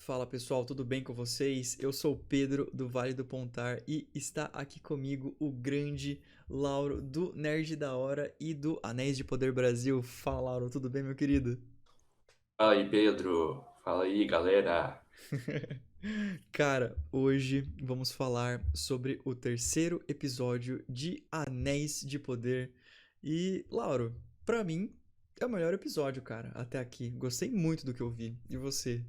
Fala pessoal, tudo bem com vocês? Eu sou o Pedro do Vale do Pontar e está aqui comigo o grande Lauro do Nerd da Hora e do Anéis de Poder Brasil. Fala Lauro, tudo bem, meu querido? Fala aí, Pedro. Fala aí, galera. Cara, hoje vamos falar sobre o terceiro episódio de Anéis de Poder. E, Lauro, pra mim é o melhor episódio, cara, até aqui. Gostei muito do que eu vi. E você?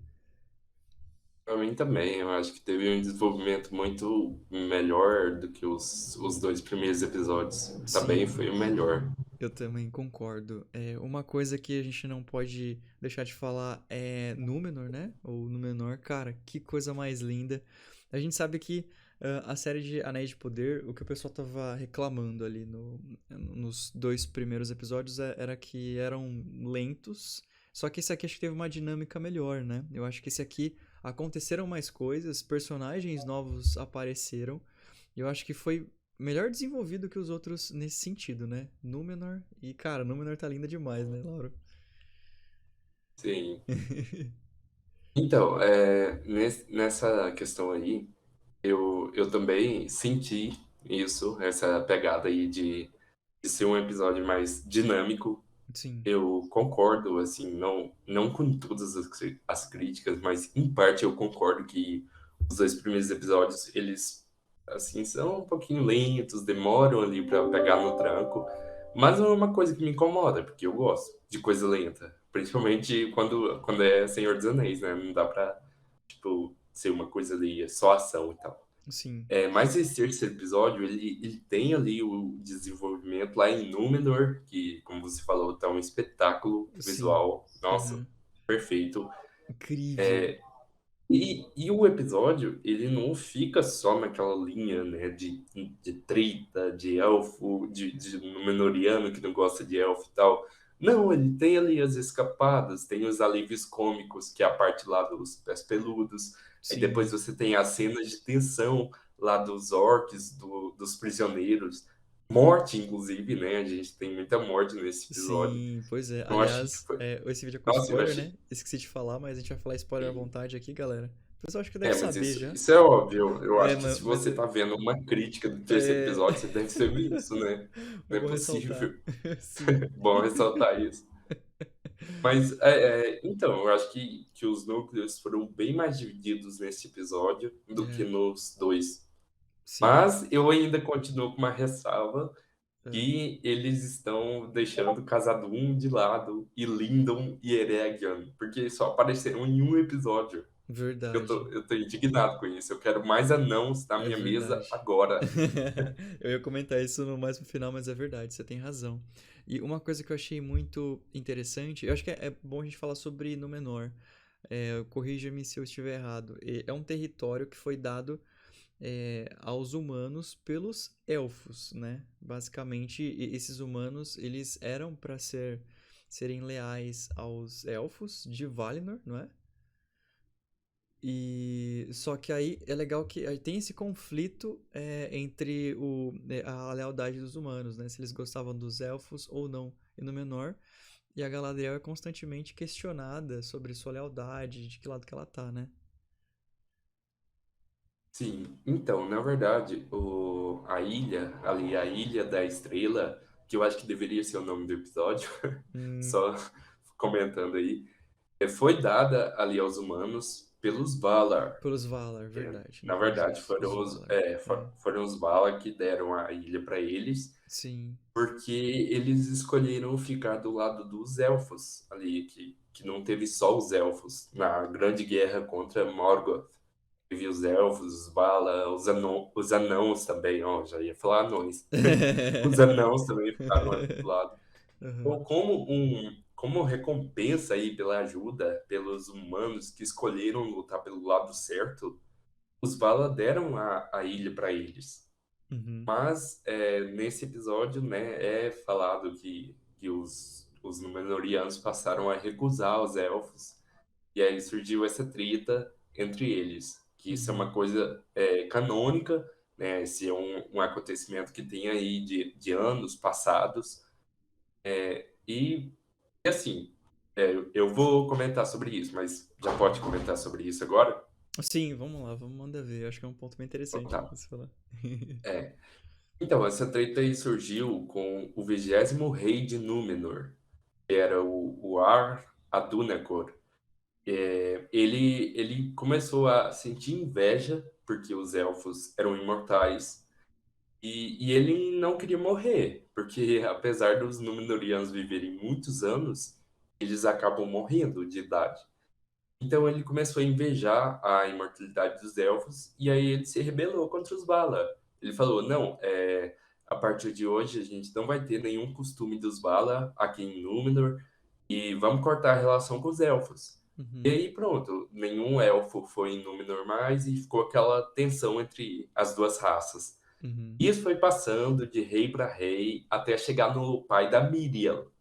Pra mim também, eu acho que teve um desenvolvimento muito melhor do que os dois primeiros episódios. Também Sim. foi o melhor. Eu também concordo. Uma coisa que a gente não pode deixar de falar é Númenor, né? Ou Númenor, cara, que coisa mais linda. A gente sabe que a série de Anéis de Poder, o que o pessoal tava reclamando ali nos dois primeiros episódios era que eram lentos. Só que esse aqui acho que teve uma dinâmica melhor, né? Eu acho que esse aqui aconteceram mais coisas, personagens novos apareceram. E eu acho que foi melhor desenvolvido que os outros nesse sentido, né? Númenor. E, cara, Númenor tá linda demais, né, Lauro? Sim. Então, nessa questão aí, eu também senti isso, essa pegada aí de ser um episódio mais dinâmico. Sim, Eu concordo, assim, não com todas as críticas, mas em parte eu concordo que os dois primeiros episódios, eles, assim, são um pouquinho lentos, demoram ali pra pegar no tranco, mas não é uma coisa que me incomoda, porque eu gosto de coisa lenta, principalmente quando é Senhor dos Anéis, né? Não dá pra, tipo, ser uma coisa ali, só ação e tal. sim, Mas esse terceiro episódio, ele tem ali o desenvolvimento lá em Númenor, que, como você falou, tá um espetáculo sim. visual. Nossa, Uhum. perfeito. Incrível. E o episódio, ele não fica só naquela linha, né, de treta, de elfo, de Númenoriano que não gosta de elfo e tal. Não, ele tem ali as escapadas, tem os alívios cômicos, que é a parte lá dos pés peludos. Aí depois Sim, você tem as cenas de tensão lá dos orcs, dos prisioneiros. Morte, inclusive, né? A gente tem muita morte nesse episódio. sim, pois é. Eu achei que Aliás, foi. esse vídeo é com Nossa, eu spoiler, achei. né? Esqueci de falar, mas a gente vai falar spoiler à vontade aqui, galera. O pessoal acho que deve Mas saber isso, já. isso é óbvio. Eu acho que Não, se mas você tá vendo uma crítica do terceiro é... episódio, você deve ter visto isso, né? é Não é bom ressaltar. possível. Sim. Bom ressaltar isso. Mas, então, eu acho que os núcleos foram bem mais divididos nesse episódio do que É, nos dois. sim. Mas eu ainda continuo com uma ressalva É, que eles estão deixando Casadum de lado e Lindon e Eregion, porque só apareceram em um episódio. verdade. Eu tô indignado com isso. Eu quero mais anãos na É minha mesa verdade. agora. Eu ia comentar isso no mais pro final, mas é verdade, você tem razão. E uma coisa que eu achei muito interessante, eu acho que é bom a gente falar sobre Númenor. Corrija-me se eu estiver errado. É um território que foi dado aos humanos pelos elfos, né? Basicamente, esses humanos eles eram para serem leais aos elfos de Valinor, não é? E só que aí é legal que aí tem esse conflito entre a lealdade dos humanos, né? Se eles gostavam dos elfos ou não. E no menor, e a Galadriel é constantemente questionada sobre sua lealdade, de que lado que ela tá, né? Sim, então, na verdade, a ilha, ali, a Ilha da Estrela, que eu acho que deveria ser o nome do episódio, Hum, só comentando aí, foi dada ali aos humanos pelos Valar. pelos Valar, Que, verdade. na Isso, verdade, isso, os Valar. É, foram os Valar que deram a ilha para eles, sim. porque eles escolheram ficar do lado dos elfos ali, que não teve só os elfos na grande guerra contra Morgoth. Teve os elfos, os Valar, os anãos também, ó, já ia falar anões. Os anãos também ficaram ali do lado. Aham. Então, como recompensa aí pela ajuda, pelos humanos que escolheram lutar pelo lado certo, os Valar deram a ilha para eles. Uhum. Mas nesse episódio, né, é falado que os Númenóreanos passaram a recusar os elfos, e aí surgiu essa treta entre eles, que isso é Uhum. uma coisa canônica, né, esse é um acontecimento que tem aí de anos passados, e assim. eu vou comentar sobre isso, mas já pode comentar sobre isso agora? Sim, vamos lá, vamos mandar ver. Acho que é um ponto bem Então interessante tá. você falar. É. Então, essa treta aí surgiu com o 20º rei de Númenor, que era o Ar-Adunecor. Ele começou a sentir inveja porque os elfos eram imortais e ele não queria morrer, porque apesar dos Númenóreanos viverem muitos anos, eles acabam morrendo de idade. Então ele começou a invejar a imortalidade dos elfos e aí ele se rebelou contra os Valar. Ele falou: não, a partir de hoje a gente não vai ter nenhum costume dos Valar aqui em Númenor e vamos cortar a relação com os elfos. E Uhum, aí pronto, nenhum elfo foi em Númenor mais e ficou aquela tensão entre as duas raças. uhum, Isso foi passando de rei para rei até chegar no pai da Miriel,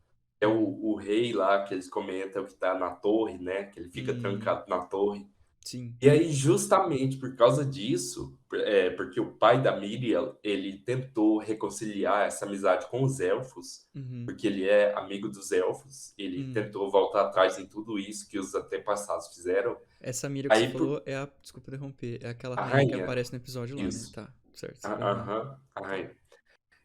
é uhum, o rei lá que eles comentam que tá na torre, né? Que ele fica uhum. trancado na torre. Sim. E aí, justamente por causa disso, porque o pai da Miriel, ele tentou reconciliar essa amizade com os elfos, Uhum. porque ele é amigo dos elfos, ele Hum. tentou voltar atrás em tudo isso que os antepassados fizeram. Essa mira que você Aí, por falou é a. Desculpa interromper. É aquela a rainha que rainha, aparece no episódio lá, né? isso, Tá, certo. Aham. aham, a rainha.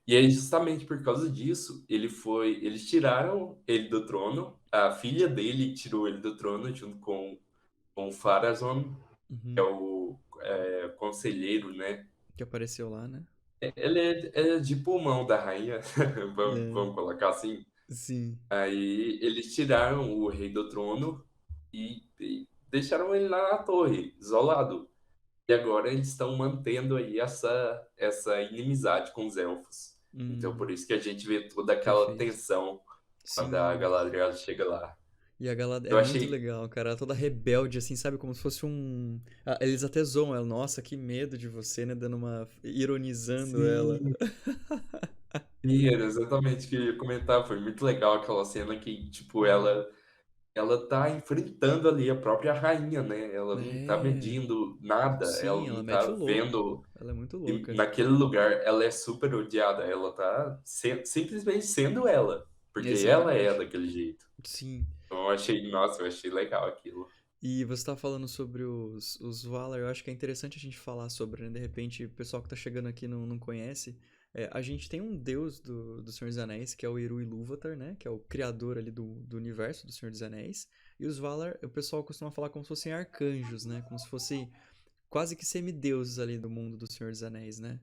E aí, justamente por causa disso, eles tiraram ele do trono, a filha dele tirou ele do trono junto com o Pharazôn, que é Uhum. o conselheiro, né? Que apareceu lá, né? Ele é de pulmão da rainha, É, vamos colocar assim. sim. Aí eles tiraram o rei do trono e deixaram ele lá na torre, isolado. E agora eles estão mantendo aí essa inimizade com os elfos. Então por Hum. isso que a gente vê toda aquela Perfeito. tensão quando a Sim. Galadriel chega lá. E a Galadriel Eu é muito achei. legal, cara. Ela toda rebelde, assim, sabe? Como se fosse um. Ah, eles até zoam ela. Nossa, que medo de você, né? Dando uma. Ironizando ela. Sim, sim, era exatamente o que eu ia comentar. Foi muito legal aquela cena que, tipo, Uhum. ela tá enfrentando ali a própria rainha, né? Ela não tá É. medindo nada, ela Sim, ela não mete tá o louco. vendo. Ela é muito E louca. naquele lugar, ela é super odiada, ela tá simplesmente sendo ela, porque ela é Exatamente. daquele jeito. Sim. Então nossa, eu achei legal aquilo. E você tá falando sobre os Valar, eu acho que é interessante a gente falar sobre, né? De repente, o pessoal que tá chegando aqui não conhece. É, a gente tem um deus do Senhor dos Anéis, que é o Eru Ilúvatar, né? Que é o criador ali do universo do Senhor dos Anéis. E os Valar, o pessoal costuma falar como se fossem arcanjos, né? Como se fossem quase que semideuses ali do mundo do Senhor dos Anéis, né?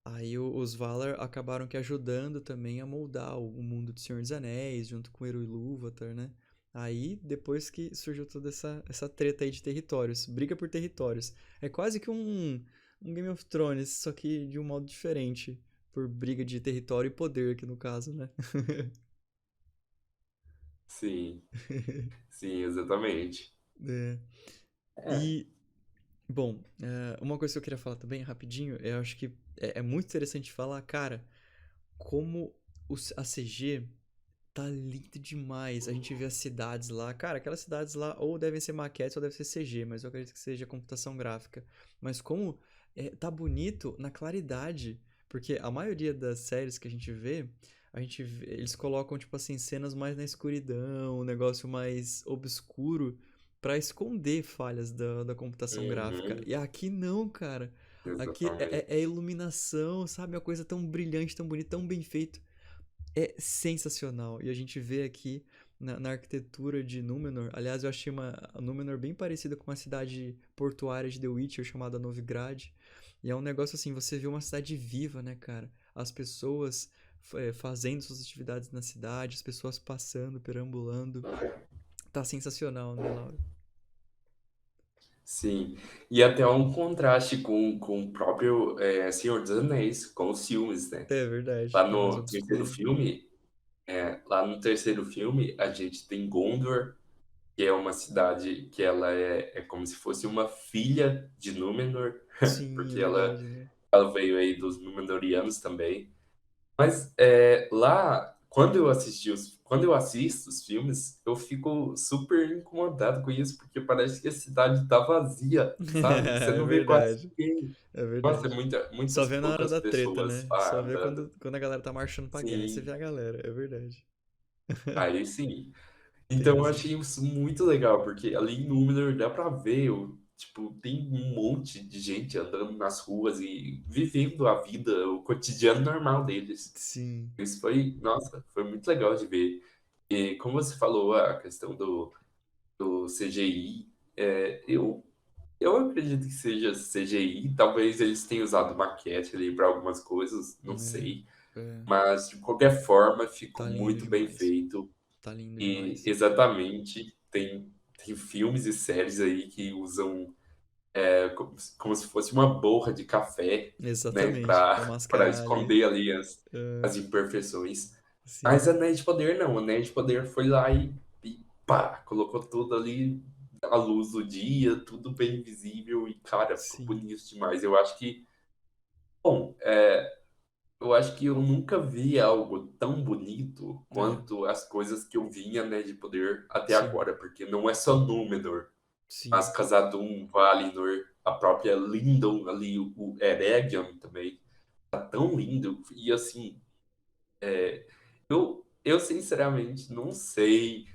Aí os Valar acabaram que ajudando também a moldar o mundo do Senhor dos Anéis, junto com Eru Ilúvatar, né? Aí, depois que surgiu toda essa treta aí de territórios, briga por territórios. É quase que um Game of Thrones, só que de um modo diferente, por briga de território e poder aqui no caso, né? Sim, sim, exatamente. É. É. E, bom, uma coisa que eu queria falar também, rapidinho, eu acho que é muito interessante falar, cara, como a CG tá lindo demais. A gente vê as cidades lá. Cara, aquelas cidades lá ou devem ser maquetes ou devem ser CG, mas eu acredito que seja computação gráfica. Mas como tá bonito na claridade. Porque a maioria das séries que eles colocam, tipo assim, cenas mais na escuridão, um negócio mais obscuro pra esconder falhas da computação gráfica. Uhum, E aqui não, cara. Aqui exatamente. é iluminação, sabe? Uma coisa tão brilhante, tão bonita, tão bem feito é sensacional. E a gente vê aqui na arquitetura de Númenor. Aliás, eu achei a Númenor bem parecida com uma cidade portuária de The Witcher chamada Novigrad. E é um negócio assim, você vê uma cidade viva, né, cara? As pessoas fazendo suas atividades na cidade, as pessoas passando, perambulando. Tá sensacional, né, Laura? Sim, e até um contraste com o próprio Senhor dos Anéis, com os filmes, né? É verdade, Lá que é mais no terceiro obscuro. filme, lá no terceiro filme, a gente tem Gondor, que é uma cidade que ela é como se fosse uma filha de Númenor, Sim, é porque verdade, né? ela veio aí dos Númenóreanos também. Mas lá, quando eu assisto os filmes, eu fico super incomodado com isso, porque parece que a cidade tá vazia, sabe? Você É não vê quase verdade, ninguém. é Nossa, verdade. Só muitas vê na hora poucas da treta, pessoas né? lá Só vê andando. quando a galera tá marchando pra guerra. Aí você vê Sim, a galera, é verdade. aí sim. Tem Então eu razão. achei isso muito legal, porque ali em Númenor dá pra ver, tipo, tem um monte de gente andando nas ruas e vivendo a vida, o cotidiano normal deles. Sim. Isso foi, nossa, foi muito legal de ver. E como você falou, a questão do CGI, eu acredito que seja CGI, talvez eles tenham usado maquete ali para algumas coisas, não sei, É, mas de qualquer forma ficou tá lindo muito bem demais. feito Tá lindo e demais. exatamente tem filmes e séries aí que usam como se fosse uma borra de café, né, Exatamente, pra para mascarar ali. esconder ali É, as imperfeições. Mas sim, Anéis de Poder não, Anéis de Poder foi lá e pá, colocou tudo ali à luz do dia, tudo bem visível e, cara, ficou sim. bonito demais. Eu acho que, bom, eu acho que eu nunca vi algo tão bonito É, quanto as coisas que eu vi em Anéis de Poder até sim, agora, porque não é só Númenor, mas sim, Khazad-dûm, Valinor, a própria Lindon ali, o Eregion também, tá tão lindo. E assim, eu sinceramente não sei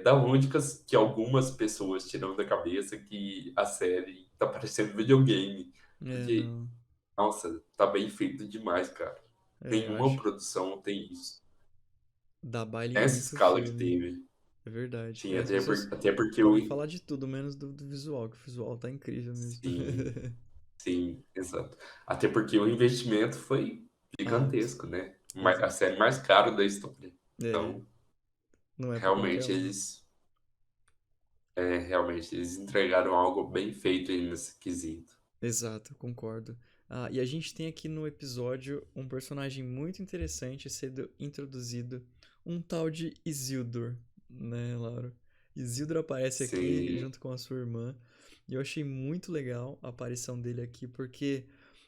da onde que algumas pessoas tiram da cabeça que a série tá parecendo videogame. Porque, não. nossa, tá bem feito demais, cara. Eu Nenhuma acho. produção tem isso. Dá baile em Essa muito escala que filme. teve. É verdade. Sim, É, as pessoas até porque eu. podem falar de tudo, menos do visual, que o visual tá incrível mesmo. Sim, sim, exato. Até porque o investimento foi Alto. gigantesco, né? A Exato. série mais cara da história. É, Então, não é pra qualquer realmente um. realmente eles entregaram algo bem feito aí nesse quesito. Exato, concordo. Ah, e a gente tem aqui no episódio um personagem muito interessante sendo introduzido, um tal de Isildur, né, Laura? Isildur aparece aqui Sim, junto com a sua irmã, e eu achei muito legal a aparição dele aqui, porque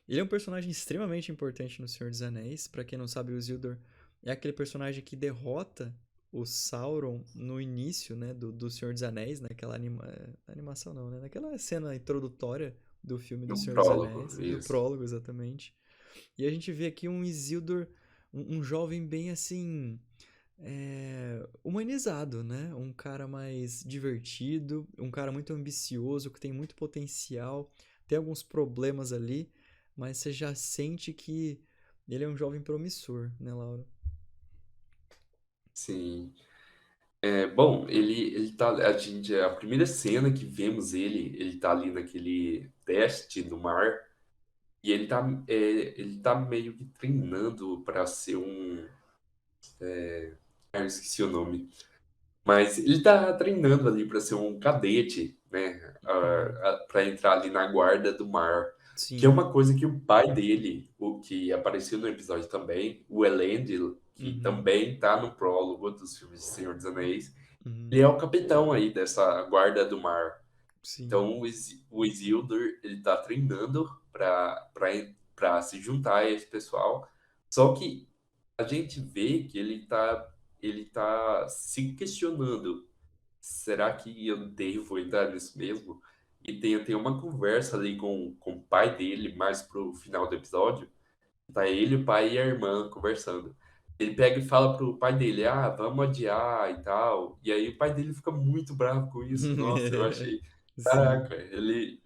ele é um personagem extremamente importante no Senhor dos Anéis. Pra quem não sabe, o Isildur é aquele personagem que derrota o Sauron no início, né, do Senhor dos Anéis, naquela animação não, né, naquela cena introdutória do filme do no Senhor dos prólogo, Anéis, do isso. prólogo exatamente. E a gente vê aqui um Isildur, um jovem bem assim, humanizado, né? Um cara mais divertido, um cara muito ambicioso, que tem muito potencial, tem alguns problemas ali, mas você já sente que ele é um jovem promissor, né, Laura? Sim. Bom, ele tá. A primeira cena que vemos ele tá ali naquele teste no mar, e ele tá meio que treinando para ser um. Eu esqueci o nome. Mas ele tá treinando ali para ser um cadete, né? Uhum. Para entrar ali na guarda do mar. Que é Sim. uma coisa que o pai dele, o que apareceu no episódio também, o Elendil, que Uhum. também tá no prólogo dos filmes de Senhor dos Anéis, Uhum. ele é o capitão aí dessa guarda do mar. Sim. Então o Isildur, ele tá treinando para se juntar a esse pessoal. Só que a gente vê que ele tá se questionando. Será que eu devo entrar nisso mesmo? E tem uma conversa ali com o pai dele, mais pro final do episódio. Tá ele, o pai e a irmã conversando. Ele pega e fala pro pai dele, ah, vamos adiar e tal. E aí o pai dele fica muito bravo com isso. Nossa, eu achei, Sim. caraca, ele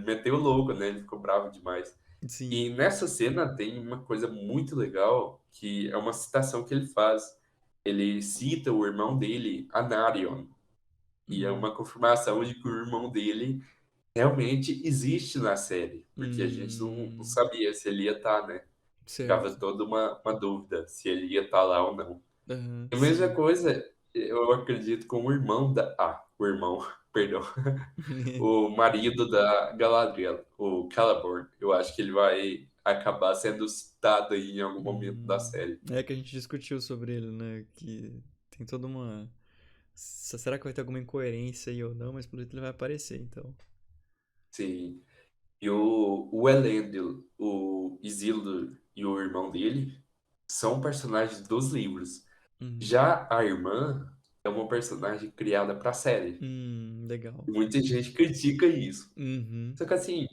meteu o louco, né? Ele ficou bravo demais. Sim. E nessa cena tem uma coisa muito legal, que é uma citação que ele faz. Ele cita o irmão dele, Anarion, e é Uhum. uma confirmação de que o irmão dele realmente existe na série, porque a gente não Hum, sabia se ele ia estar, né? Ficava certo. toda uma dúvida se ele ia estar lá ou não. Aham, A mesma sim. coisa, eu acredito, com o irmão o irmão, perdão, o marido da Galadriel, o Celeborn. Eu acho que ele vai acabar sendo citado aí em algum momento da Hum, série. é que a gente discutiu sobre ele, né? Que tem toda uma. Será que vai ter alguma incoerência aí ou não? Mas pelo jeito ele vai aparecer, então. Sim. E o Elendil, o Isildur e o irmão dele são personagens dos livros. Uhum. Já a irmã é uma personagem criada para a série. Legal. E muita gente critica isso. Uhum. Só que assim,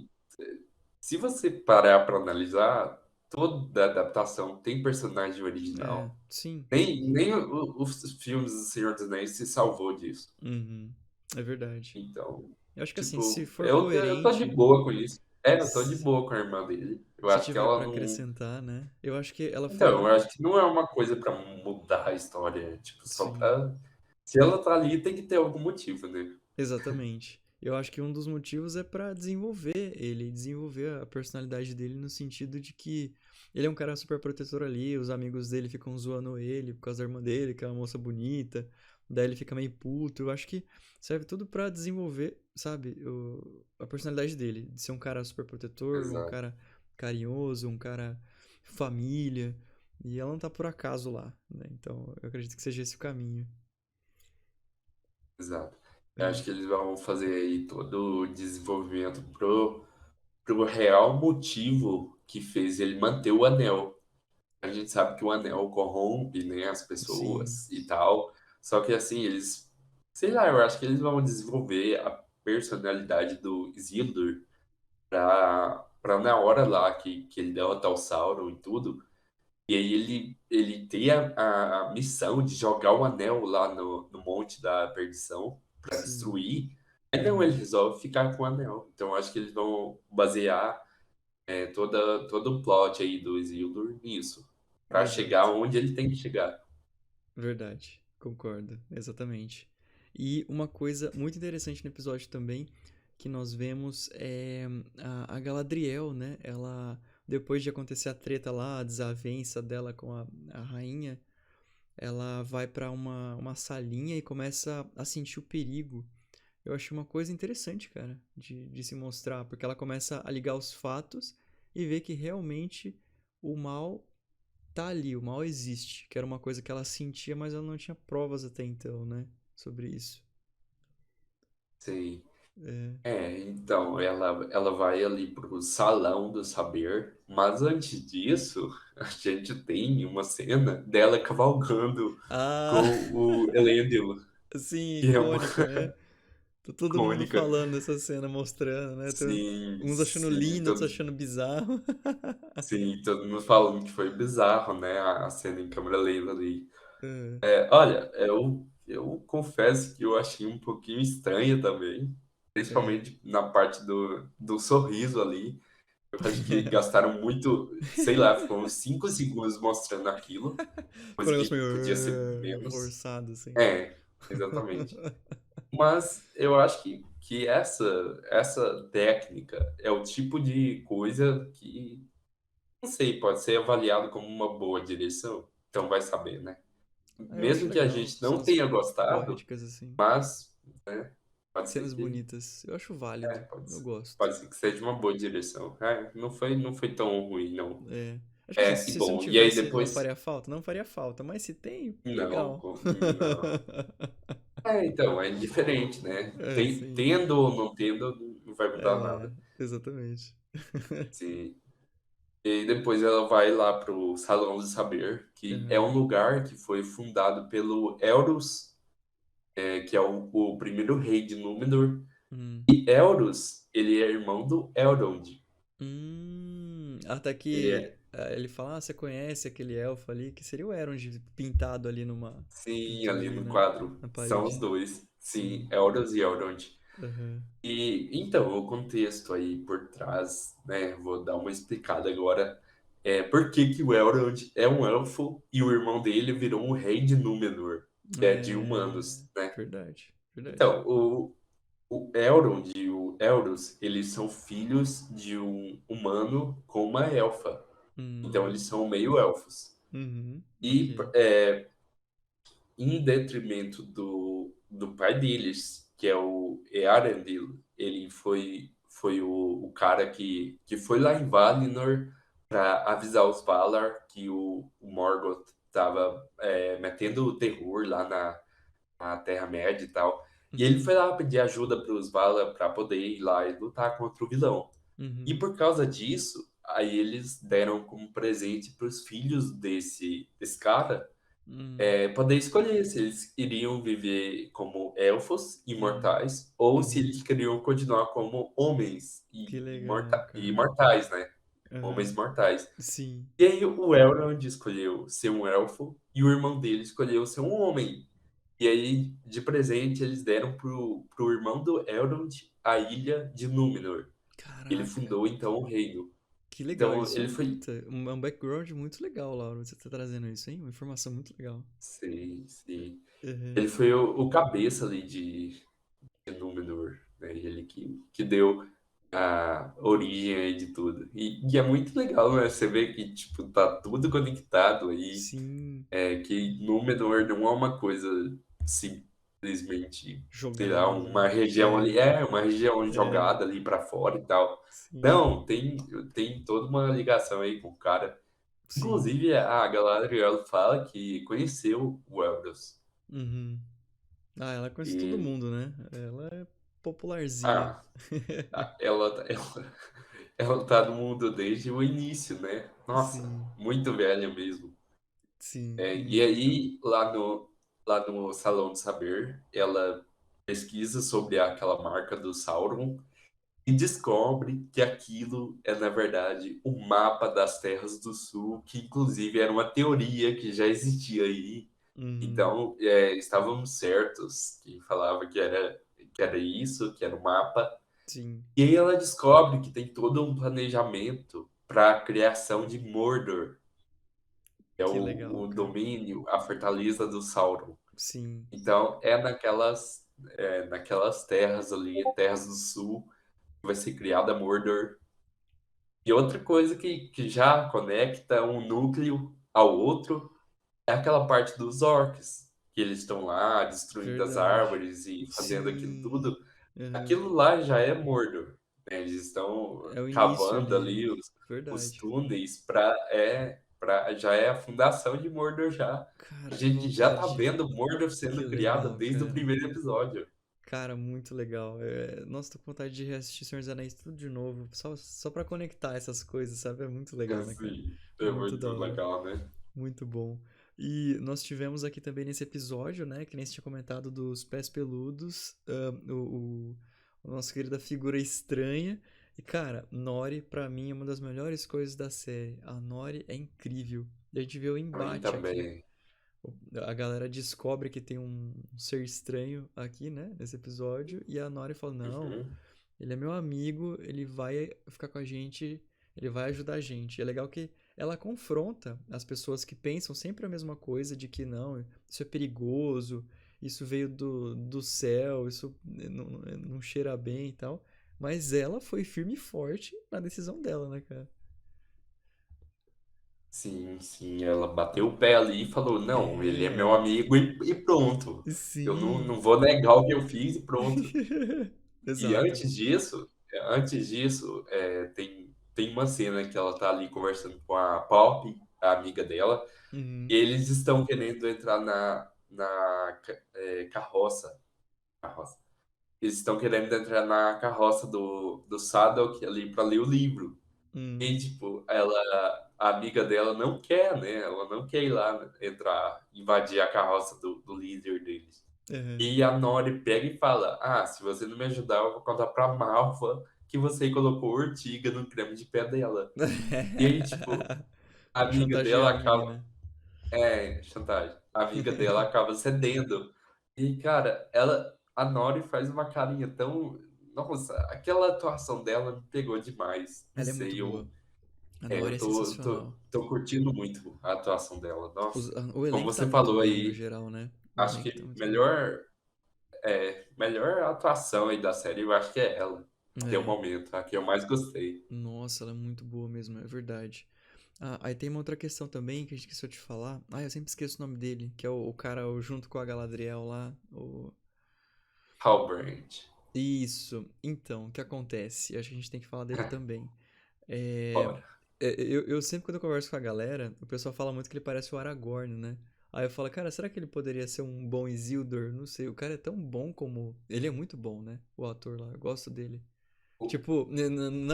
se você parar para analisar, toda adaptação tem personagem É, original. sim. Nem os filmes do Senhor dos Anéis se salvou disso. Uhum. É verdade. Então, Eu acho que assim, se tipo, for eu tô de coerente, boa com isso. É, eu tô de se boa com a irmã dele. Eu se acho que tiver ela pra não. acrescentar, né? Eu acho que ela Então, eu foi. acho que não é uma coisa pra mudar a história, tipo, só Sim. pra. Se ela tá ali, tem que ter algum motivo, né? Exatamente. Eu acho que um dos motivos é pra desenvolver ele, desenvolver a personalidade dele no sentido de que ele é um cara super protetor ali, os amigos dele ficam zoando ele por causa da irmã dele, que é uma moça bonita, daí ele fica meio puto. Eu acho que serve tudo pra desenvolver, sabe, a personalidade dele, de ser um cara super protetor, um Exato, cara carinhoso, um cara família, e ela não tá por acaso lá, né? Então, eu acredito que seja esse o caminho. exato. Eu É, acho que eles vão fazer aí todo o desenvolvimento pro real motivo que fez ele manter o anel. A gente sabe que o anel corrompe, né, as sim, pessoas e tal. Só que assim, sei lá, eu acho que eles vão desenvolver a personalidade do Isildur pra na hora lá que ele derrota o Sauron e tudo. E aí ele tem a missão de jogar o anel lá no Monte da Perdição pra sim. destruir. Aí não, ele Aham. resolve ficar com o anel. Então eu acho que eles vão basear todo o plot aí do Isildur nisso. Pra chegar Exato. onde ele tem que chegar. Verdade. Concordo. Exatamente. E uma coisa muito interessante no episódio também que nós vemos é a Galadriel, né? Ela, depois de acontecer a treta lá, a desavença dela com a rainha, ela vai pra uma salinha e começa a sentir o perigo. Eu achei uma coisa interessante, cara, de se mostrar, porque ela começa a ligar os fatos e ver que realmente o mal tá ali, o mal existe, que era uma coisa que ela sentia, mas ela não tinha provas até então, né, sobre isso. Sei. É. Então, ela vai ali pro Salão do Saber, mas antes disso, a gente tem uma cena dela cavalgando com Ah, o Elendil, sim, que é uma icônica, né? Tá todo mundo icônica. falando dessa cena, mostrando, né? Sim, Uns achando sim, lindo, outros achando bizarro. todo mundo falando que foi bizarro, né? A cena em câmera lenta ali. É, Olha, eu confesso que eu achei um pouquinho estranha também, é. principalmente na parte do sorriso ali. Eu acho que gastaram muito, sei lá, ficou uns 5 segundos mostrando aquilo, Foi coisa um que negócio podia ser meio menos. forçado, assim. É, exatamente. Mas eu acho que essa técnica é o tipo de coisa que, não sei, pode ser avaliado como uma boa direção. Então vai saber, né? Ah, eu acho Mesmo que a legal. gente não Cenas tenha gostado, poéticas, assim. mas, né, pode ser Cenas que, bonitas. Eu acho válido. pode Eu ser, gosto. pode ser que seja uma boa direção. não foi tão ruim, não. É. Acho que assim, E se não bom, e aí tivesse, não depois. faria falta? Não faria falta. Mas se tem, Não, legal. não. Então, é diferente, né? É, sim. Tendo ou não tendo, não vai mudar É, nada. exatamente. Sim. E aí depois ela vai lá pro Salão do Saber, que é um Aham. lugar que foi fundado pelo Elros, que é o primeiro rei de Númenor. Hum. E Elros, ele é irmão do Elrond. Até Ele que é, ele fala, ah, você conhece aquele elfo ali, que seria o Elrond pintado ali numa sim, pintura ali ali no na, quadro. na São os parede. dois. Sim, Sim. Elros e Elrond. Aham. E então, o contexto aí por trás, né? Vou dar uma explicada agora. Por que que o Elrond é um elfo e o irmão dele virou um rei de Númenor, que é de É, humanos, né? verdade, verdade. Então, o Elrond e o Elros, eles são filhos de um humano com uma elfa. Então, Hum, eles são meio elfos. uhum, E, ok. em detrimento do pai deles, que é o Earendil. Ele foi o cara que foi lá em Valinor para avisar os Valar que o Morgoth estava metendo o terror lá na Terra-média e tal. E ele Uhum, foi lá pedir ajuda para os Valar para poder ir lá e lutar contra o vilão. E uhum, por causa disso, aí eles deram como presente para os filhos desse cara hum, poder escolher se eles iriam viver como elfos uhum, imortais ou se uhum. eles queriam continuar como homens Que legal, e cara. imortais, né? Aham. Homens Mortais. Sim. E aí o Elrond escolheu ser um elfo e o irmão dele escolheu ser um homem. E aí, de presente, eles deram pro irmão do Elrond a ilha de Númenor. Ele Caraca. fundou, então, o reino. Que legal. Então, Isso, ele foi... puta, um background muito legal, Laura. Você tá trazendo isso, hein? Uma informação muito legal. Sim, sim. Aham. Ele foi o cabeça ali de Númenor, né? Ele que deu a origem aí de tudo. E é muito legal, né? Você vê que, tipo, tá tudo conectado aí. Sim. Que Númenor não é uma coisa simplesmente, sei lá, Jogada. uma região ali, É, uma região é. jogada ali pra fora e tal. Sim. Não, tem toda uma ligação aí com o cara. Sim. Inclusive, a Galadriel fala que conheceu o Elros. Uhum. Ah, ela conhece todo E, mundo, né? Ela é popularzinha. ah, ela tá no mundo desde o início, né? Nossa, Sim. muito velha mesmo. Sim. E Muito. aí, lá no Salão de Saber, ela pesquisa sobre aquela marca do Sauron e descobre que aquilo é, na verdade, o mapa das Terras do Sul, que inclusive era uma teoria que já existia aí. Uhum. Então, estávamos certos que falava que era isso, que era o mapa. Sim. E aí ela descobre que tem todo um planejamento para a criação de Mordor, que é Que o, legal, o cara. domínio, a fortaleza do Sauron. Sim. Então, naquelas terras ali, terras do sul, que vai ser criada Mordor. E outra coisa que já conecta um núcleo ao outro é aquela parte dos orcs, que eles estão lá destruindo as Verdade. árvores e fazendo aquilo Sim. tudo. Aham. Aquilo lá já é Mordor, né? Eles estão É o início cavando ali. ali os Verdade. túneis já é a fundação de Mordor já. A Cara, que gente já tá vontade. vendo Mordor Que sendo criada legal, desde o cara. primeiro episódio. Cara, muito legal. Nossa, tô com vontade de reassistir Senhor dos Anéis tudo de novo. Só pra conectar essas coisas, sabe? É muito legal, né, cara? Assim, é Muito da muito hora. legal, né? Muito bom. E nós tivemos aqui também nesse episódio, né? Que nem você tinha comentado dos pés peludos, o nosso querida figura estranha. E, cara, Nori, pra mim, é uma das melhores coisas da série. A Nori é incrível. E a gente vê o Pra mim embate aqui. também. A galera descobre que tem um ser estranho aqui, né? Nesse episódio. E a Nori fala: Não, Uhum. ele é meu amigo, ele vai ficar com a gente, ele vai ajudar a gente. E é legal que ela confronta as pessoas que pensam sempre a mesma coisa, de que não, isso é perigoso, isso veio do céu, isso não cheira bem e tal. Mas ela foi firme e forte na decisão dela, né, cara? Sim, sim, ela bateu o pé ali e falou: Não, ele é meu É, amigo e pronto. Eu não sim. vou negar o que eu fiz e pronto. E Exato. antes disso, tem uma cena que ela tá ali conversando com a Pop, a amiga dela, e Uhum, eles estão querendo entrar na carroça. Carroça. Eles estão querendo entrar na carroça do Sadok ali para ler o livro. E, uhum, tipo, a amiga dela não quer, né? Ela não quer ir lá entrar, invadir a carroça do líder deles. uhum. E a Nori pega e fala: Ah, se você não me ajudar, eu vou contar pra Malva que você colocou ortiga no creme de pé dela. E aí, tipo, a Pra amiga chantagear dela a acaba. menina. Chantagem. A amiga dela acaba cedendo. E, cara, a Nori faz uma carinha tão. Nossa, aquela atuação dela me pegou demais. Não Ela é muito sei, boa. A eu Nori é tô, tô, sensacional. tô curtindo muito a atuação dela. Nossa, O como elenco tá você muito falou bem no aí, geral, né? O acho elenco tá que muito bem. melhor atuação aí da série, eu acho que é ela, até o É, momento, a que eu mais gostei. nossa, ela é muito boa mesmo, é verdade. Ah, aí tem uma outra questão também que a gente esqueceu de falar. Ah, eu sempre esqueço o nome dele, que é o cara junto com a Galadriel lá. Halbrand. Isso. Então, o que acontece? Acho que a gente tem que falar dele também. É, Bora. eu sempre, quando eu converso com a galera, o pessoal fala muito que ele parece o Aragorn, né? Aí eu falo, cara, será que ele poderia ser um bom Isildur? Não sei, o cara é tão bom como. Ele é muito bom, né? O ator lá, eu gosto dele. O, Tipo,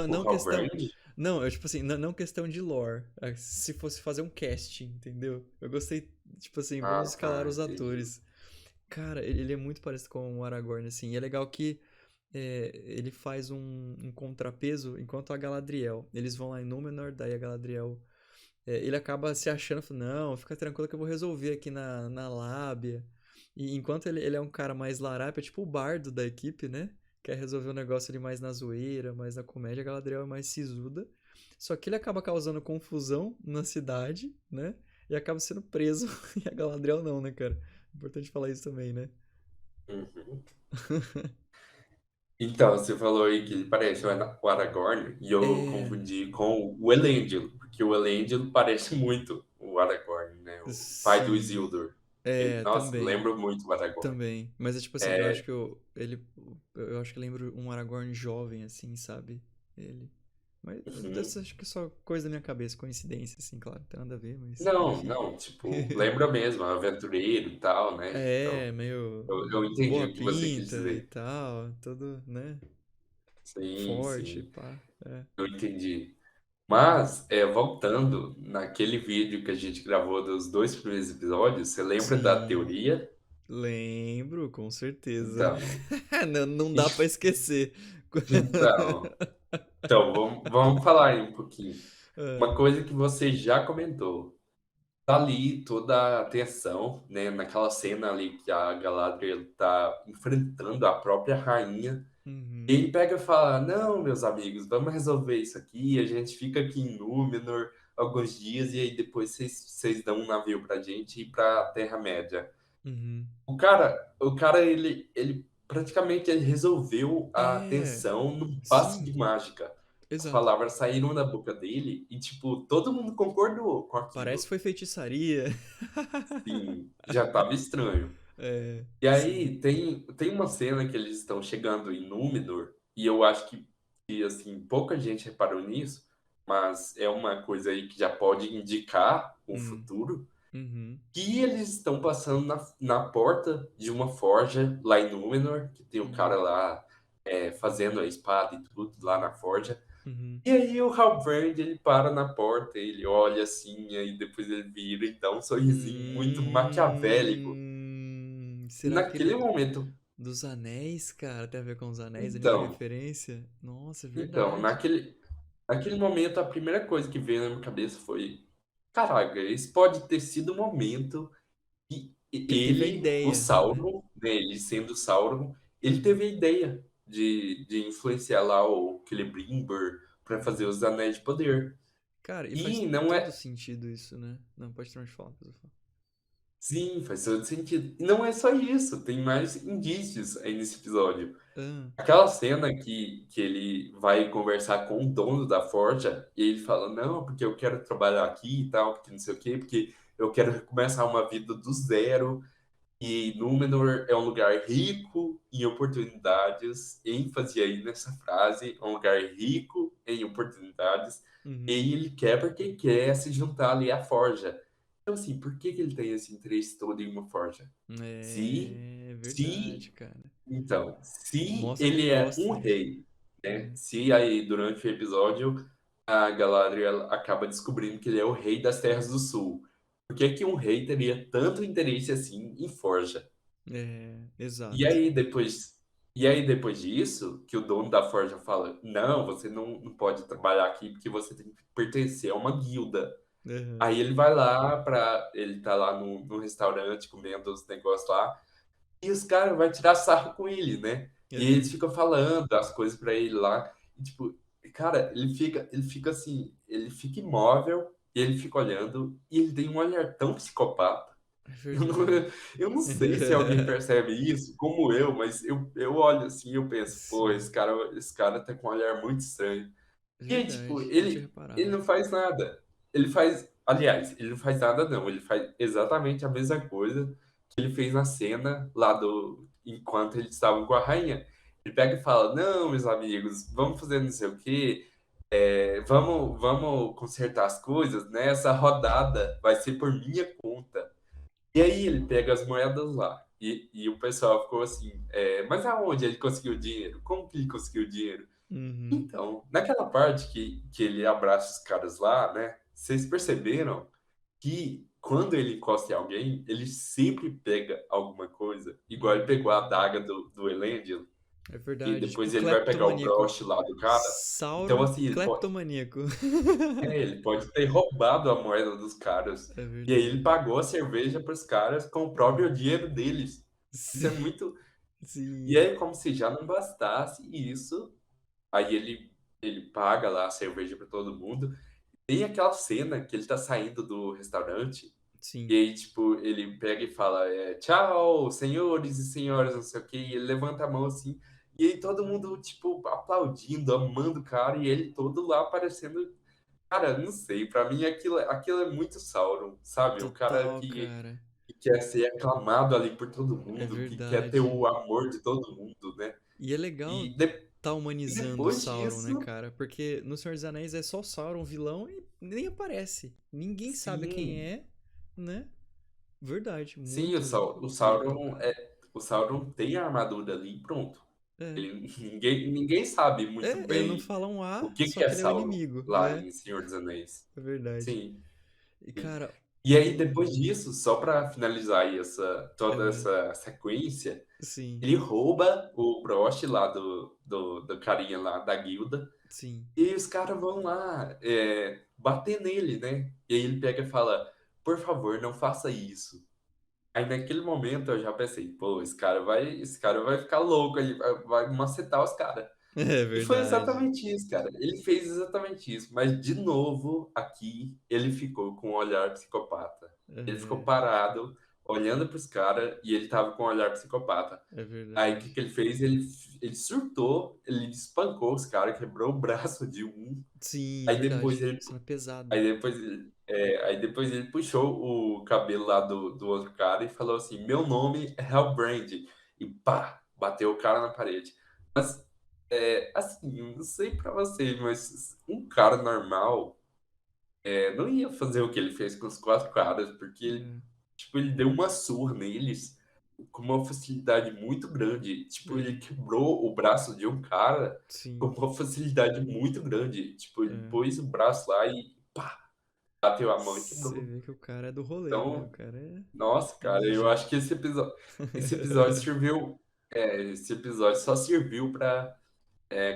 o não questão. Halbrand? Não, tipo assim, não questão de lore. Se fosse fazer um casting, entendeu? Eu gostei, tipo assim, vamos Ah, escalar tá, os entendi. atores. Cara, ele é muito parecido com o Aragorn, assim. E é legal que. ele faz um contrapeso enquanto a Galadriel. Eles vão lá em Númenor, daí a Galadriel. Ele acaba se achando, fala, não, fica tranquilo que eu vou resolver aqui na lábia. E enquanto ele é um cara mais larápio, é tipo o bardo da equipe, né? Quer resolver o negócio ali mais na zoeira, mais na comédia, a Galadriel é mais sisuda. Só que ele acaba causando confusão na cidade, né? E acaba sendo preso. E a Galadriel não, né, cara? Importante falar isso também, né? Uhum. Então, você falou aí que ele parece o Aragorn, e eu É. confundi com o Elendil, porque o Elendil parece muito o Aragorn, né? O pai do Sim. Isildur. Nossa, Também. lembra muito o Aragorn. Também. Mas é tipo assim, eu acho É, que eu acho que eu lembro um Aragorn jovem, assim, sabe? Ele. Mas deve uhum. ser acho que só coisa da minha cabeça, coincidência, assim, claro, não tem nada a ver, mas Não, enfim. não, tipo, lembra mesmo, aventureiro e tal, né? Então, Meio eu entendi boa o que você quis pinta e dizer. tal, todo, né? Sim, Forte, sim, pá. É. eu entendi. Mas, voltando naquele vídeo que a gente gravou dos dois primeiros episódios, você lembra da Sim, teoria? lembro, com certeza. Então, Não dá pra esquecer. então, então vamos falar aí um pouquinho. Ah, Uma coisa que você já comentou, tá ali toda a tensão, né, naquela cena ali que a Galadriel tá enfrentando a própria rainha. E uhum, ele pega e fala: Não, meus amigos, vamos resolver isso aqui. A gente fica aqui em Númenor alguns dias e aí depois vocês dão um navio pra gente ir pra Terra-média. uhum. O cara ele praticamente ele resolveu a É, tensão num passe de sim, mágica. As exato. palavras saíram da boca dele e, tipo, todo mundo concordou com Parece que aquilo. foi feitiçaria. Sim, já tava estranho. É, E sim. aí tem uma cena que eles estão chegando em Númenor, e eu acho que assim, pouca gente reparou nisso, mas é uma coisa aí que já pode indicar o Hum, futuro, uhum, que eles estão passando na porta de uma forja lá em Númenor, que tem o cara uhum, lá fazendo a espada e tudo lá na forja. uhum. E aí o Halbrand, ele para na porta, ele olha assim, e aí depois ele vira e dá um sorrisinho muito maquiavélico. E Será que naquele ele. momento, Dos anéis, cara? Tem a ver com os anéis ali de então, referência? Nossa, é Então, verdade. naquele momento, a primeira coisa que veio na minha cabeça foi: caraca, esse pode ter sido o momento que Que ele teve a ele, o ideia, né? Sauron, né, ele sendo Sauron, ele teve a ideia de influenciar lá o Celebrimbor para fazer os Anéis de Poder. Cara, e faz E não todo é. sentido isso, né? Não, pode transformar, depois eu falo. Sim, faz todo sentido. E não é só isso, tem mais indícios aí nesse episódio. Ah, Aquela cena que ele vai conversar com o dono da forja e ele fala, não, porque eu quero trabalhar aqui e tal, porque não sei o quê, porque eu quero começar uma vida do zero e Númenor é um lugar rico em oportunidades, ênfase aí nessa frase, é um lugar rico em oportunidades, e uhum. ele quer porque quer se juntar ali à forja. Então, assim, por que que ele tem esse interesse todo em uma forja? Se, É se verdade, cara. então, se Mostra que ele ele é um gosta. rei, né? Uhum. Se aí durante o episódio a Galadriel acaba descobrindo que ele é o rei das Terras do Sul, por que que um rei teria tanto interesse assim em forja? E Exato. aí depois, e aí depois disso, que o dono da forja fala, não, você não pode trabalhar aqui porque você tem que pertencer a uma guilda. Aham, Aí ele vai lá ele tá lá no restaurante comendo os negócios lá. E os caras vai tirar sarro com ele, né? E eles aham. ficam falando as coisas pra ele lá. E, tipo, cara, ele fica assim, ele fica imóvel e ele fica olhando e ele tem um olhar tão psicopata. É Eu não, verdade. eu não sei se alguém percebe isso, como eu, mas eu olho assim e eu penso, pô, Sim, esse cara tá com um olhar muito estranho. é E aí, tipo, verdade. Não tinha ele reparado. não faz nada. Aliás, ele não faz nada, não. Ele faz exatamente a mesma coisa que ele fez na cena lá enquanto eles estavam com a rainha. Ele pega e fala: Não, meus amigos, vamos fazer não sei o quê, vamos consertar as coisas, né? Essa rodada vai ser por minha conta. E aí ele pega as moedas lá. E o pessoal ficou assim: Mas aonde ele conseguiu o dinheiro? Como que ele conseguiu o dinheiro? Uhum. Então, naquela parte que ele abraça os caras lá, né? Vocês perceberam que quando ele encosta em alguém, ele sempre pega alguma coisa, igual ele pegou a Hum. adaga do Elendil. É E verdade. Tipo, depois ele vai pegar o cleptomaníaco. broche lá do cara. Então, Sauron assim, cleptomaníaco. ele pode ter roubado a moeda dos caras. É E aí ele verdade. pagou a cerveja para os caras com o próprio dinheiro deles. Isso Sim, é muito. E sim, aí, como se já não bastasse isso, aí ele paga lá a cerveja para todo mundo. Tem aquela cena que ele tá saindo do restaurante, e sim. aí, tipo, ele pega e fala, tchau, senhores e senhoras, não sei o quê, e ele levanta a mão assim, e aí todo mundo, tipo, aplaudindo, amando o cara, e ele todo lá aparecendo. Cara, não sei, pra mim aquilo é muito Sauron, sabe? Um cara Total, cara. que quer ser aclamado ali por todo É mundo, que quer ter verdade. o amor de todo mundo, né? E é legal E, de- tá e humanizando o depois Sauron, né, disso, cara? Porque no Senhor dos Anéis é só o Sauron vilão e nem aparece. Ninguém sabe quem sim, é, né? Verdade, sim, muito, O muito legal, Sauron cara. o Sauron tem a armadura ali, e pronto. É. Ninguém sabe muito Ele não bem fala um A, o que só que é que ele é o Sauron inimigo, lá né? em Senhor dos Anéis. É verdade. Sim. E, cara, E aí, depois disso, só para finalizar aí toda é, essa sequência, sim, ele rouba o broche lá do carinha lá da guilda, sim. e os caras vão lá bater nele, né? E aí ele pega e fala, por favor, não faça isso. Aí naquele momento eu já pensei, pô, esse cara vai ficar louco, ele vai macetar os caras. É E foi verdade. exatamente isso, cara. Ele fez exatamente isso, mas de novo aqui ele ficou com um olhar psicopata. Ele ficou É, parado, olhando pros caras e ele tava com um olhar psicopata. é Aí o que verdade. que ele fez? Ele surtou, ele espancou os caras, quebrou o braço de um. Sim, é Aí depois verdade. ele, Cena pesada. aí depois ele puxou o cabelo lá do outro cara e falou assim: Meu nome é Hellbrand. E pá, bateu o cara na parede. Mas, assim, eu não sei pra vocês, mas um cara normal não ia fazer o que ele fez com os quatro caras, porque ele, É, tipo, ele deu uma surra neles com uma facilidade muito grande. Tipo, ele é, quebrou o braço de um cara com sim. uma facilidade muito grande. Tipo, ele É. pôs o braço lá e pá, bateu a mão e Você quebrou. vê que o cara é do rolê, né? O Então, cara é nossa, cara, eu ninja. acho que esse episódio serviu. Esse episódio só serviu pra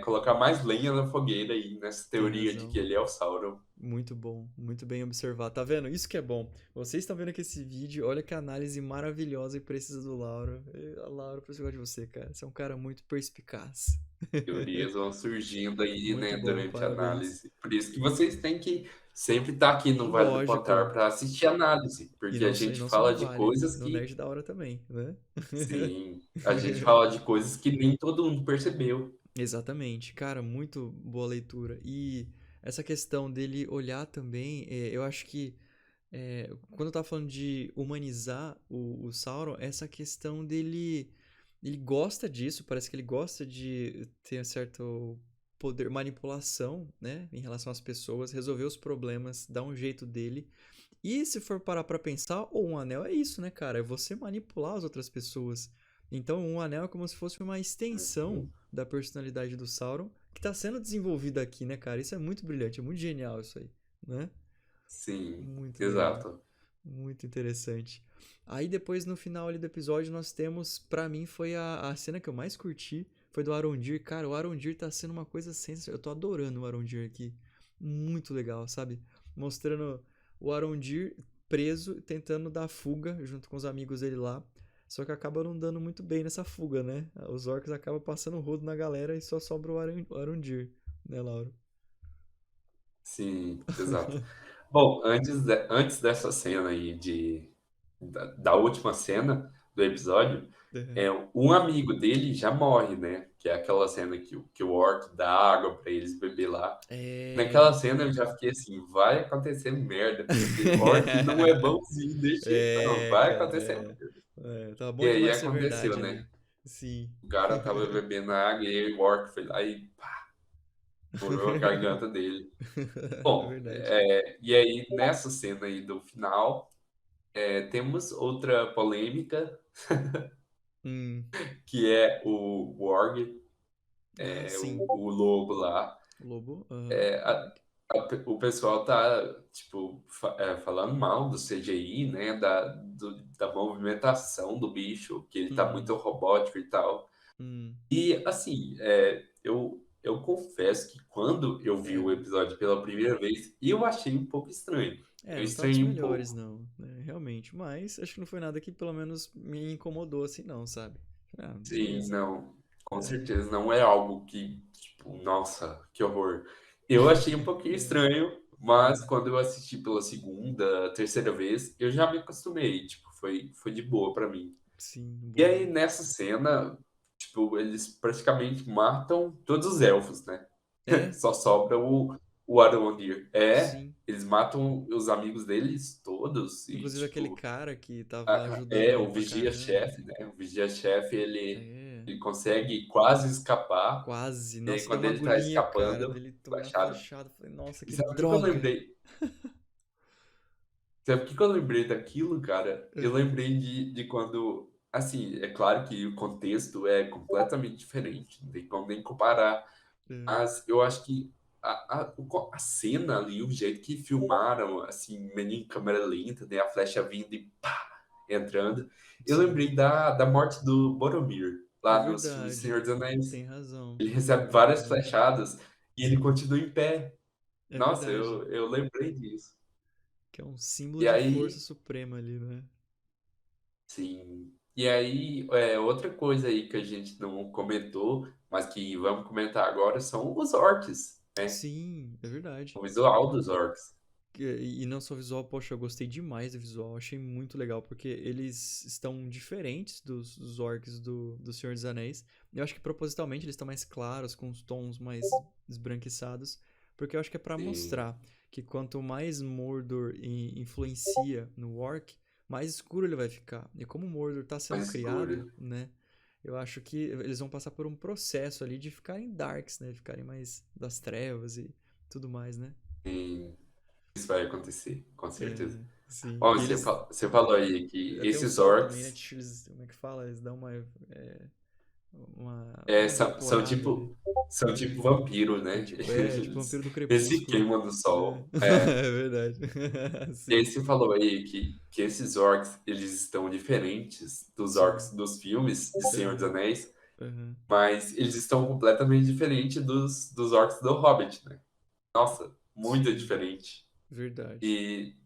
colocar mais lenha na fogueira aí, nessa Tem teoria de que razão. ele é o Sauron. Muito bom, muito bem observado. Tá vendo? Isso que é bom. Vocês estão vendo aqui esse vídeo, olha que análise maravilhosa e precisa do Lauro. A Laura, por isso eu gosto de você, cara. Você é um cara muito perspicaz. Teorias vão surgindo aí, Muito né, bom, durante a parabéns. análise. Por isso que vocês têm que sempre estar aqui no Vale do Lógico. Potar para assistir a análise, E porque a não, e gente não só no fala de Vale, coisas no que, Nerd da Hora também, né? sim, a gente fala de coisas que nem todo mundo percebeu. Exatamente, cara, muito boa leitura. E essa questão dele olhar também, eu acho que quando eu tava falando de humanizar o Sauron, essa questão dele. Ele gosta disso, parece que ele gosta de ter um certo poder, manipulação, né, em relação às pessoas, resolver os problemas, dar um jeito dele. E se for parar pra pensar, um anel é isso, né, cara? É você manipular as outras pessoas. Então, um anel é como se fosse uma extensão Uhum. da personalidade do Sauron que tá sendo desenvolvida aqui, né, cara? Isso é muito brilhante, é muito genial isso aí, né? Sim, Muito legal, exato. muito interessante. Aí depois no final ali do episódio nós temos, pra mim foi a cena que eu mais curti, foi do Arondir. Cara, o Arondir tá sendo uma coisa sensacional. Eu tô adorando o Arondir aqui. Muito legal, sabe? Mostrando o Arondir preso, tentando dar fuga junto com os amigos dele lá. Só que acaba não dando muito bem nessa fuga, né? Os orcs acabam passando o rodo na galera e só sobra o Arondir, né, Lauro? Sim, exato. Bom, antes dessa cena aí da última cena do episódio, É, um amigo dele já morre, né? Que é aquela cena que o Orc dá água pra eles beber lá. é... Naquela cena eu já fiquei assim, vai acontecer merda, porque Orc não é bonzinho desse jeito, não. É, Vai cara, acontecer é. merda. Tava E bom aí demais ser aconteceu, verdade né? ali. Sim. O cara tava bebendo água e aí o Orc foi lá e pá, furou a garganta dele. É Bom, verdade. e aí nessa cena aí do final, temos outra polêmica, Hum. que é o Warg, Ah, sim. o lobo lá. O lobo. Aham. É, o pessoal tá, tipo, falando mal do CGI, né, da movimentação do bicho, que ele tá muito Uhum. robótico e tal. Hum. E, assim, eu confesso que quando eu vi É. o episódio pela primeira vez, eu achei um pouco estranho. É, Eu não tá dos estranhei um melhores, pouco. não, né, realmente. Mas acho que não foi nada que pelo menos me incomodou assim, não, sabe? Ah, Sim, beleza. não, com É, certeza não é algo que, tipo, nossa, que horror. Eu achei um pouquinho é, estranho, mas é, quando eu assisti pela segunda, terceira vez, eu já me acostumei, tipo, foi de boa pra mim. sim, E aí, boa. nessa cena, tipo, eles praticamente matam todos os elfos, né? É, Só sobra o Arondir. sim. Eles matam os amigos deles todos e, Inclusive aquele tipo, cara que tava ajudando é, ali o pra caramba. vigia-chefe, né? O vigia-chefe, É, ele consegue quase escapar. quase. E aí, Nossa, deu quando uma ele tá agonia, cara, escapando, dele tomar uma flechado. flechada. Falei, nossa, E que sabe o que que eu droga. lembrei? Sabe o que que eu lembrei daquilo, cara? Eu Aham, lembrei de quando. Assim, é claro que o contexto é completamente diferente, não tem como nem comparar. é, Mas eu acho que a cena ali, o jeito que filmaram, assim, meio em câmera lenta, né? A flecha vindo e pá, entrando. Eu sim. lembrei da morte do Boromir, É lá nos filmes do verdade. Senhor dos Anéis. Tem razão. Ele recebe várias É, flechadas e ele sim, continua em pé. é Nossa, verdade. eu lembrei disso. Que é um símbolo E de força aí, suprema ali, né? sim. E aí, outra coisa aí que a gente não comentou, mas que vamos comentar agora, são os orcs, né? Sim, é verdade. O visual dos orcs. E não só o visual, poxa, eu gostei demais do visual, achei muito legal, porque eles estão diferentes dos orcs do Senhor dos Anéis. Eu acho que propositalmente eles estão mais claros, com os tons mais esbranquiçados, porque eu acho que é pra Sim, mostrar que quanto mais Mordor influencia no orc, mais escuro ele vai ficar. E como o Mordor tá sendo mais criado, escuro. né? Eu acho que eles vão passar por um processo ali de ficarem darks, né? Ficarem mais das trevas e tudo mais, né? Sim, isso vai acontecer, com certeza. É, sim. Ó, E eles. você falou aí que Tem o esses sol também, né? orcs Eles, como é que fala? Eles dão é, uma são evaporada ali. tipo É, vampiro, né? tipo vampiro do Eles se crepúsculo. queimam no É, sol. É. é verdade. E aí Sim, você falou aí que esses orcs, eles estão diferentes dos sim. orcs dos filmes de Senhor dos Aham, Anéis, aham. mas eles estão completamente diferentes dos orcs do Hobbit, né? Nossa, muito Sim, diferente. verdade. E,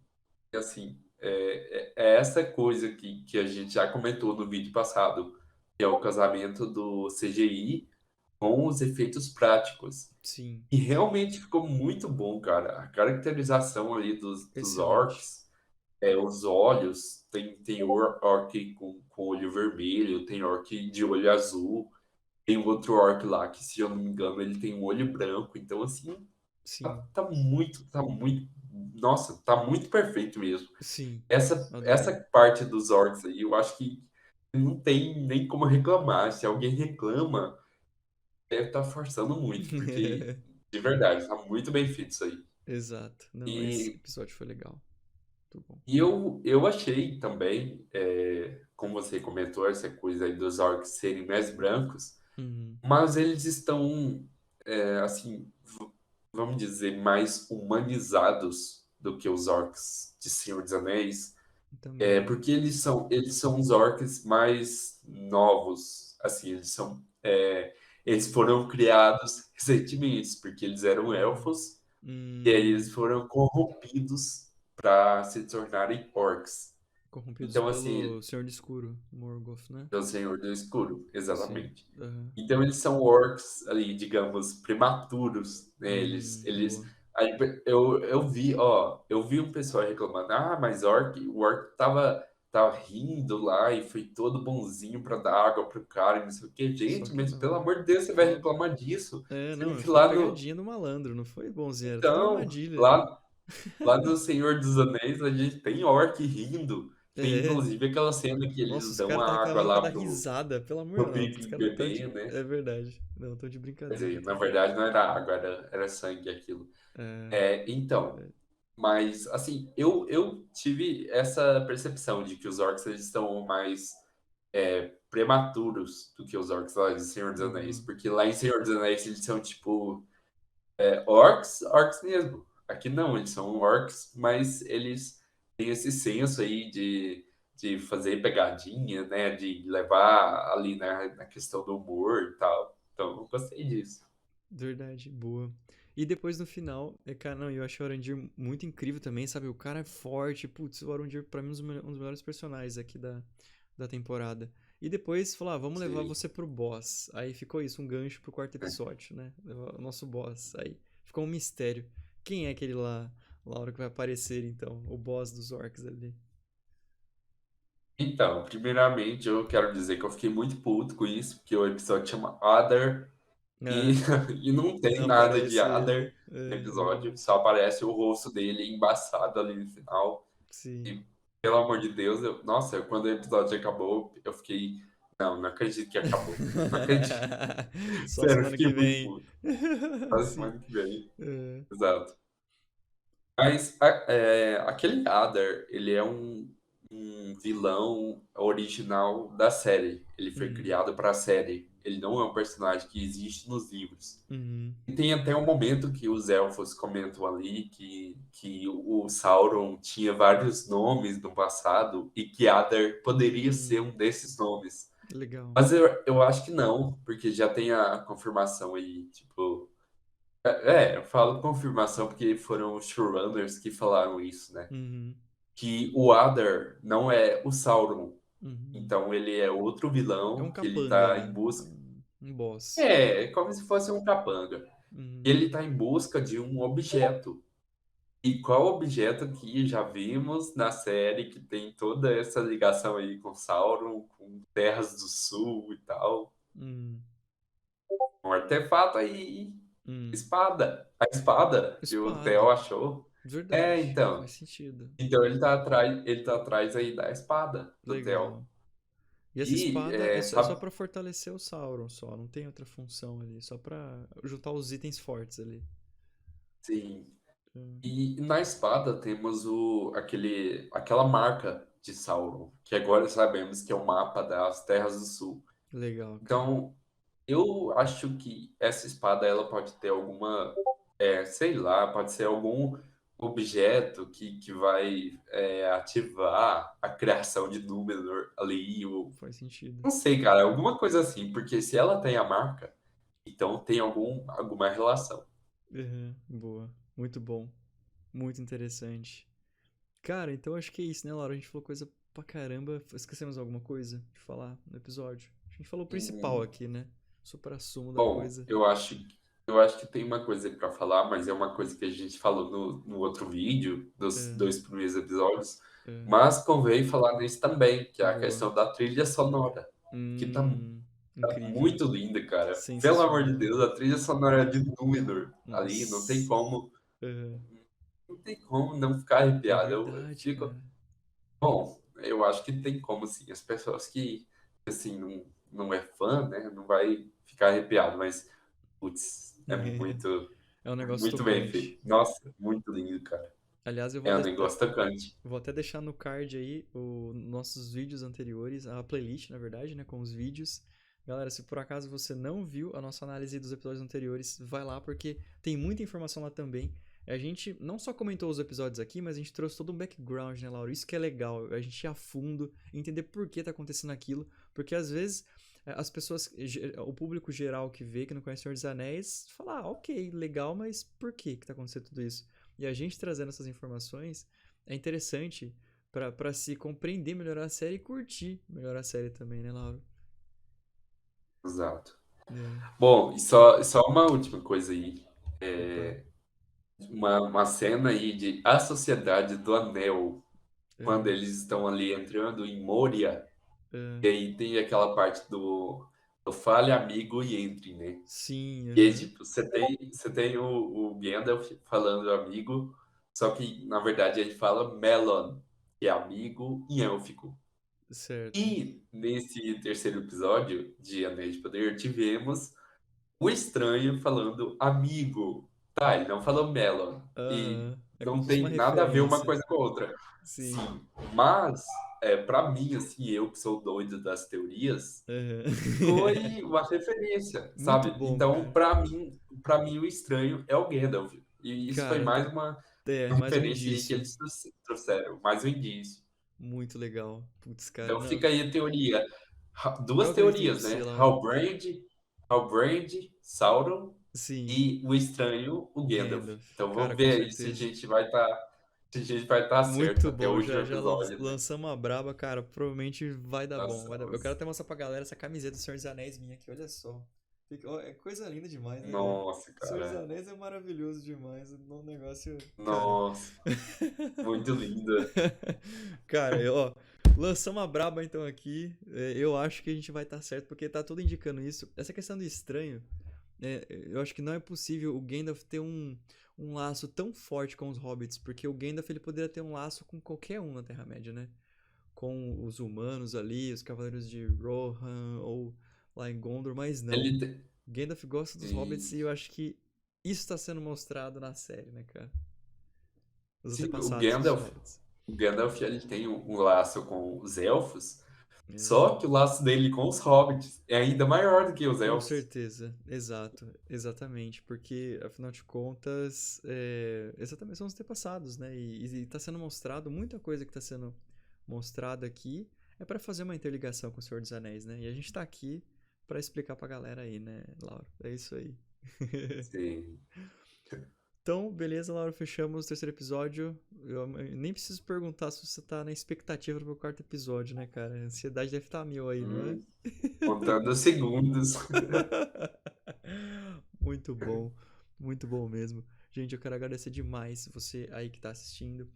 assim, é essa coisa que a gente já comentou no vídeo passado, que é o casamento do CGI com os efeitos práticos. Sim, E realmente ficou muito bom, cara. A caracterização ali dos excelente. orcs, os olhos, tem orc com olho vermelho, tem orc de olho azul, tem outro orc lá que, se eu não me engano, ele tem um olho branco. Então, assim, Sim, tá muito, nossa, tá muito perfeito mesmo. sim. Essa Adorei. parte dos orcs aí, eu acho que não tem nem como reclamar. Se alguém reclama, deve estar forçando muito, porque de verdade, tá muito bem feito isso aí. Exato. Não, esse E, episódio foi legal. Muito bom. eu achei também, como você comentou, essa coisa aí dos orcs serem mais brancos, Uhum. mas eles estão, assim, vamos dizer, mais humanizados do que os orcs de Senhor dos Anéis. Também. Porque eles são os orcs mais novos, assim, eles foram criados recentemente, porque eles eram Uhum. elfos, e aí eles foram corrompidos para se tornarem orcs. Corrompidos Então, assim, pelo Senhor do Escuro, Morgoth, né? é o Senhor do Escuro, Sim. exatamente. Aham. Então eles são orcs ali, digamos, prematuros, né? Boa. Aí eu vi um pessoal reclamando, mas o orc tava rindo lá e foi todo bonzinho pra dar água pro cara, e não sei o quê. Só Gente, que mas pelo não. amor de Deus, você vai Foi. reclamar disso? Sendo Não, que foi lá no, pegadinha do malandro, não foi bonzinho, era tudo então, armadilha. lá, lá no Senhor dos Anéis, a gente tem orc rindo. Tem É. inclusive aquela cena que Nossa, eles os dão caras tá a água reclamando pra lá dar pro, risada, pelo amor pro não. Os Pippin caras tá de. beber, né? É verdade. Não, tô de Quer brincadeira. dizer, na verdade não era água, era sangue aquilo. É. Então, Verdade. mas assim, eu tive essa percepção de que os orcs eles estão mais prematuros do que os orcs lá de Senhor dos Anéis, Boa. porque lá em Senhor dos Anéis eles são tipo orcs mesmo. Aqui não, eles são orcs, mas eles têm esse senso aí de fazer pegadinha, né? De levar ali na questão do humor e tal. Então, eu gostei disso. Verdade, boa. E depois no final, cara, não, eu achei o Arondir muito incrível também, sabe? O cara é forte, putz, o Arondir pra mim é um dos melhores personagens aqui da temporada. E depois falou, vamos levar Sim. você pro boss. Aí ficou isso, um gancho pro quarto episódio, né? Levar o nosso boss. Aí ficou um mistério. Quem é aquele lá, Laura, que vai aparecer então? O boss dos orcs ali. Então, primeiramente, eu quero dizer que eu fiquei muito puto com isso, porque o episódio chama Other e, Ah, e não tem não nada de aparece ele. Other no É, episódio, só aparece o rosto dele embaçado ali no final. sim. E, pelo amor de Deus, nossa, quando o episódio acabou, eu fiquei. Não, não acredito que acabou. Não acredito. Só Sério, eu semana fiquei que muito vem. puto. Só Sim. semana que vem. É. Exato. Mas aquele Adar, ele é um vilão original da série. Ele foi Uhum. criado para a série. Ele não é um personagem que existe nos livros. Uhum. E tem até um momento que os elfos comentam ali que o Sauron tinha vários nomes no passado e que Adar poderia ser um Hum, desses nomes. legal. Mas eu acho que não, porque já tem a confirmação aí, tipo. Eu falo confirmação porque foram os showrunners que falaram isso, né? Uhum. Que o Adar não é o Sauron. Uhum. Então ele é outro É um vilão que ele capanga tá em ali. busca. Um boss. É como se fosse um capanga. Uhum. Ele tá em busca de um objeto. E qual objeto que já vimos na série que tem toda essa ligação aí com Sauron, com Terras do Sul e tal? Uhum. Um artefato aí, Uhum. espada. A espada que o Theo Espada. achou. Verdade. Então. Faz sentido. Então ele tá atrás aí da espada do Theo. Legal. E essa E, espada é só sabe, pra fortalecer o Sauron, só. Não tem outra função ali. Só pra juntar os itens fortes ali. sim. Hum. E na espada temos aquela marca de Sauron, que agora sabemos que é o mapa das Terras do Sul. Legal, cara. Então, eu acho que essa espada ela pode ter alguma, sei lá, pode ser algum objeto que vai ativar a criação de Númenor ali, ou Faz sentido. não sei, cara, alguma coisa assim, porque se ela tem a marca, então tem alguma relação. Uhum. Boa. Muito bom. Muito interessante. Cara, então acho que é isso, né, Laura? A gente falou coisa pra caramba. Esquecemos alguma coisa de falar no episódio? A gente falou o principal Hum, aqui, né? Supra-sumo da Bom, coisa. eu acho que tem uma coisa para falar, mas é uma coisa que a gente falou no outro vídeo, dos É, 2 primeiros episódios, é. mas convém falar nisso também, que é a Boa. questão da trilha sonora, que Hum, tá incrível. muito linda, cara. Pelo amor de Sensacional. Deus, a trilha sonora de Númenor ali, Nossa. É, não tem como não ficar é arrepiado. Eu verdade, fico. cara. Bom, eu acho que tem como, sim. As pessoas que, assim, não é fã, né, não vai ficar arrepiado, mas, putz, é muito, É um negócio muito bem tocante. feito. Nossa, muito lindo, cara. Aliás, eu vou É um até, negócio tocante. vou até deixar no card aí os nossos vídeos anteriores, a playlist, na verdade, né, com os vídeos. Galera, se por acaso você não viu a nossa análise dos episódios anteriores, vai lá porque tem muita informação lá também. A gente não só comentou os episódios aqui, mas a gente trouxe todo um background, né, Laura? Isso que é legal, a gente ir a fundo, entender por que tá acontecendo aquilo, porque às vezes as pessoas, o público geral que vê, que não conhece o Senhor dos Anéis, fala, ok, legal, mas por que tá acontecendo tudo isso? E a gente trazendo essas informações é interessante pra se compreender melhor a série e curtir melhor a série também, né, Laura? Exato. É. Bom, e só uma última coisa aí. Opa. Uma cena aí de A Sociedade do Anel, quando É, eles estão ali entrando em Moria. é. E aí tem aquela parte do fale amigo e entre, né? Sim, E aí, aham. tipo, você tem o Gandalf falando amigo, só que, na verdade, ele fala Melon, que é amigo em élfico. Certo. E nesse terceiro episódio de Anéis de Poder, tivemos o estranho falando amigo. Tá, ele não falou Melon. E Aham. É como não se fosse uma tem nada a ver uma referência. coisa com a outra. Sim. Sim, mas, para mim, assim, eu que sou doido das teorias, Aham. foi uma referência, Muito sabe? bom, Então, cara. para mim o estranho é o Gandalf. E isso foi Cara, mais uma mais um referência aí que indício. eles trouxeram, mais um indício. Muito legal. Putz, cara, Então não. fica aí a teoria. Eu Duas acredito em teorias, você, né? Lauro. Halbrand, Sauron Sim, e o estranho, o Gandalf. Gandalf. Então Cara, vamos com ver aí se a certeza. gente vai estar se a gente vai estar certo Muito até o bom, último já episódio, né? lançamos a braba, cara. Provavelmente vai dar bom. Nossa, Eu quero até mostrar pra galera essa camiseta do Senhor dos Anéis minha aqui, olha só. Ó, é coisa linda demais, né, velho? nossa, Senhor dos cara. Anéis é maravilhoso demais. Um negócio. Cara. Nossa, muito linda. Cara, ó. Lançamos a braba então aqui. Eu acho que a gente vai estar certo, porque tá tudo indicando isso. Essa questão do estranho. Eu acho que não é possível o Gandalf ter um laço tão forte com os hobbits, porque o Gandalf ele poderia ter um laço com qualquer um na Terra-média, né? Com os humanos ali, os Cavaleiros de Rohan ou lá em Gondor, mas não. Ele te- Gandalf gosta dos hobbits e, e eu acho que isso está sendo mostrado na série, né, cara? Os sim, o antepassados dos Gandalf, hobbits. o Gandalf ele tem um laço com os elfos, só É, que o laço dele com os hobbits é ainda maior do que os com elfos. certeza, exato, exatamente, porque afinal de contas, exatamente são os antepassados, né? E tá sendo mostrado, muita coisa que tá sendo mostrada aqui é para fazer uma interligação com o Senhor dos Anéis, né? E a gente tá aqui para explicar pra galera aí, né, Laura? É isso aí. Sim. Então, beleza, Laura, fechamos o terceiro episódio. Eu nem preciso perguntar se você tá na expectativa pro quarto episódio, né, cara? A ansiedade deve estar mil aí, não é? Hum, contando os segundos. Muito bom mesmo. Gente, eu quero agradecer demais você aí que tá assistindo.